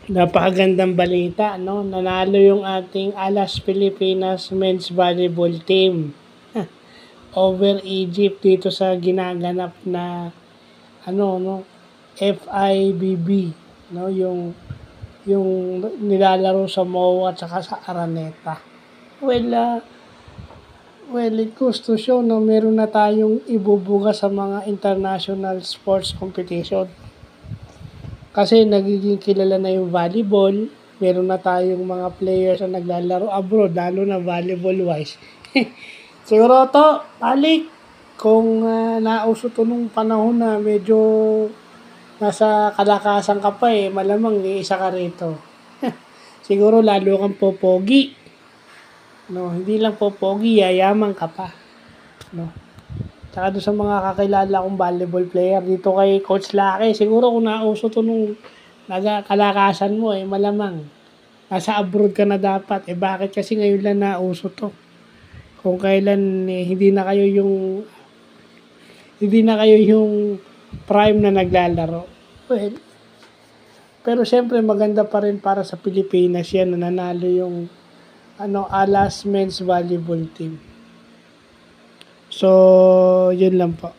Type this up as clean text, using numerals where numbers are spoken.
Napakagandang balita, no? Nanalo yung ating Alas Pilipinas men's volleyball team over Egypt dito sa ginaganap na no, FIBB, no? Yung nilalaro sa MOA at saka sa Araneta. Well, it goes to show na meron na tayong ibubuga sa mga international sports competition. Kasi nagiging kilala na yung volleyball, meron na tayong mga players na naglalaro abroad, lalo na volleyball-wise. Siguro to, balik, kung nauso to nung panahon na medyo nasa kalakasan ka pa malamang isa ka rito. Siguro lalo kang popogi. No, hindi lang popogi, yayaman ka pa. No. Tsaka doon sa mga kakilala kong volleyball player dito kay Coach Laki, siguro kung nauso to nung kalakasan mo malamang nasa abroad ka na dapat. Bakit kasi ngayon lang nauso to? Kung kailan hindi na kayo yung prime na naglalaro. Well, pero siyempre maganda pa rin para sa Pilipinas yan na nanalo yung Alas men's volleyball team. So, yun lang po.